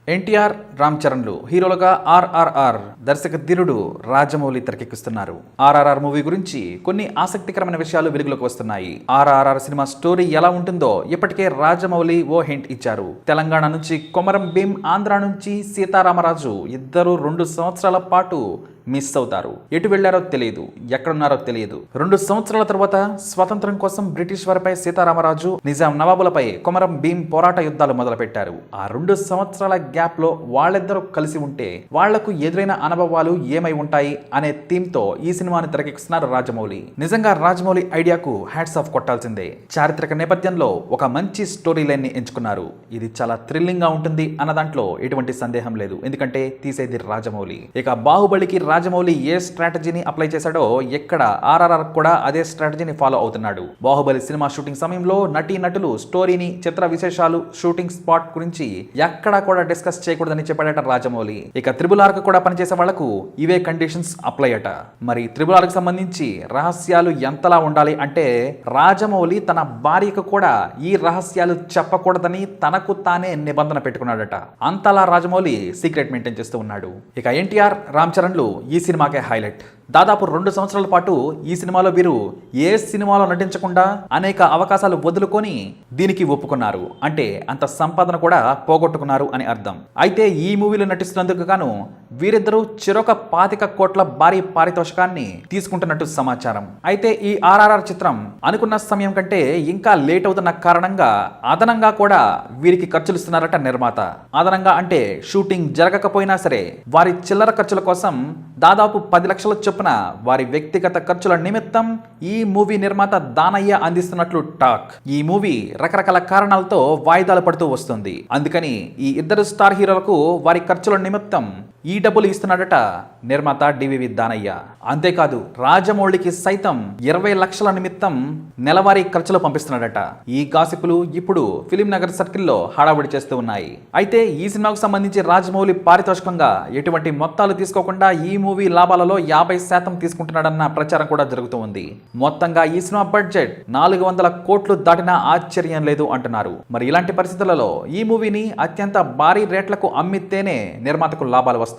ఎన్టీఆర్, రామ్ చరణ్లు హీరోలుగా ఆర్ఆర్ఆర్ దర్శక ధీరుడు రాజమౌళి తెరకెక్కిస్తున్నారు. ఆర్ఆర్ఆర్ మూవీ గురించి కొన్ని ఆసక్తికరమైన విషయాలు వెలుగులోకి వస్తున్నాయి. ఆర్ఆర్ఆర్ సినిమా స్టోరీ ఎలా ఉంటుందో ఇప్పటికే రాజమౌళి ఓ హింట్ ఇచ్చారు. తెలంగాణ నుంచి కొమరం భీం, ఆంధ్ర నుంచి సీతారామరాజు ఇద్దరు 2 సంవత్సరాల పాటు మిస్ అవుతారు. ఎటు వెళ్లారో తెలియదు, ఎక్కడున్నారో తెలియదు. 2 సంవత్సరాల తర్వాత స్వతంత్రం కోసం బ్రిటిష్ వారిపై సీతారామరాజు, నిజాం నవాబులపై కొమరం భీం పోరాట యుద్ధాలు మొదలుపెట్టారు. ఆ 2 సంవత్సరాల గ్యాప్ లో వాళ్ళిద్దరూ కలిసి ఉంటే వాళ్లకు ఎదురైన అనుభవాలు ఏమై ఉంటాయి అనే థీమ్ తో ఈ సినిమాని తెరకెక్కిస్తున్నారు రాజమౌళి. నిజంగా రాజమౌళి ఐడియాకు హ్యాట్స్ ఆఫ్ కొట్టాల్సిందే. చారిత్రక నేపథ్యంలో ఒక మంచి స్టోరీ లైన్ ని ఎంచుకున్నారు. ఇది చాలా థ్రిల్లింగ్ గా ఉంటుంది అన్న దాంట్లో ఎటువంటి సందేహం లేదు. ఎందుకంటే తీసేది రాజమౌళి. ఇక బాహుబలికి రాజమౌళి ఏ స్ట్రాటజీని అప్లై చేశాడో ఇక్కడ ఆర్ఆర్ఆర్ కూడా అదే స్ట్రాటజీని ఫాలో అవుతున్నాడు. బాహుబలి సినిమా షూటింగ్ సమయంలో నటులు స్టోరీని, చిత్ర విశేషాలు, షూటింగ్ స్పాట్ గురించి ఎక్కడా కూడా డిస్కస్ చేయకూడదని చెప్పాడట రాజమౌళి. ఇక త్రిబుల్ ఆర్ కూడా పనిచేసే వాళ్లకు ఇవే కండిషన్స్ అప్లై అట. మరి త్రిబుల్ ఆర్ కి సంబంధించి రహస్యాలు ఎంతలా ఉండాలి అంటే రాజమౌళి తన భార్యకు కూడా ఈ రహస్యాలు చెప్పకూడదని తనకు తానే నిబంధన పెట్టుకున్నాడట. అంతలా రాజమౌళి సీక్రెట్ మెయింటైన్ చేస్తూ ఉన్నాడు. ఇక ఎన్టీఆర్, రామ్ చరణ్లు ఈ సినిమాకే హైలైట్. దాదాపు 2 సంవత్సరాల పాటు ఈ సినిమాలో వీరు ఏ సినిమాలో నటించకుండా అనేక అవకాశాలు వదులుకొని దీనికి ఒప్పుకున్నారు. అంటే అంత సంపాదన కూడా పోగొట్టుకున్నారు అని అర్థం. అయితే ఈ మూవీలో నటిస్తున్నందుకు గాను వీరిద్దరూ చెరొక 25 కోట్ల భారీ పారితోషికాన్ని తీసుకుంటున్నట్టు సమాచారం. అయితే ఈ ఆర్ఆర్ఆర్ చిత్రం అనుకున్న సమయం కంటే ఇంకా లేట్ అవుతున్న కారణంగా అదనంగా కూడా వీరికి ఖర్చులు ఇస్తున్నారట నిర్మాత. అదనంగా అంటే షూటింగ్ జరగకపోయినా సరే వారి చిల్లర ఖర్చుల కోసం దాదాపు 10 లక్షల చొప్పున వారి వ్యక్తిగత ఖర్చుల నిమిత్తం ఈ మూవీ నిర్మాత దానయ్య అందిస్తున్నట్లు టాక్. ఈ మూవీ రకరకాల కారణాలతో వాయిదాలు పడుతూ వస్తుంది. అందుకని ఈ ఇద్దరు స్టార్ హీరోలకు వారి ఖర్చుల నిమిత్తం ఈ డబ్బులు ఇస్తున్నాడట నిర్మాత డివివి దానయ్య. అంతేకాదు రాజమౌళికి సైతం 20 లక్షల నిమిత్తం నెలవారీ ఖర్చులు పంపిస్తున్నాడట. ఈ గాసిపులు ఇప్పుడు ఫిలిం నగర్ సర్కిల్లో హడావుడి చేస్తూ ఉన్నాయి. అయితే ఈ సినిమాకు సంబంధించి రాజమౌళి పారితోషికంగా ఎటువంటి మొత్తాలు తీసుకోకుండా ఈ మూవీ లాభాలలో 50% తీసుకుంటున్నాడన్న ప్రచారం కూడా జరుగుతూ ఉంది. మొత్తంగా ఈ సినిమా బడ్జెట్ 400 కోట్లు దాటినా ఆశ్చర్యం లేదు అంటున్నారు. మరి ఇలాంటి పరిస్థితులలో ఈ మూవీని అత్యంత భారీ రేట్లకు అమ్మితేనే నిర్మాతకు లాభాలు వస్తాయి.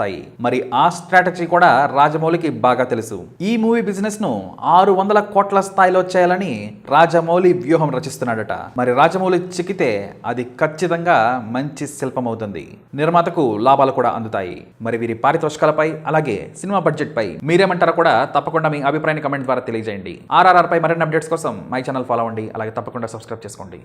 మరి ఆ స్ట్రాటజీ కూడా రాజమౌళికి బాగా తెలుసు. ఈ మూవీ బిజినెస్ ను 600 కోట్ల స్థాయిలో చేయాలని రాజమౌళి వ్యూహం రచిస్తున్నాడట. మరి రాజమౌళి చిక్కితే అది ఖచ్చితంగా మంచి శిల్పం అవుతుంది. నిర్మాతకు లాభాలు కూడా అందుతాయి. మరి వీరి పారితోషికాలపై అలాగే సినిమా బడ్జెట్ పై మీరేమంటారో కూడా తప్పకుండా మీ అభిప్రాయాన్ని కమెంట్ ద్వారా తెలియజేయండి. ఆర్ఆర్ఆర్ పై మరిన్ని అప్డేట్స్ కోసం మై ఛానల్ ఫాలో అవ్వండి. అలాగే తప్పకుండా సబ్స్క్రైబ్ చేసుకోండి.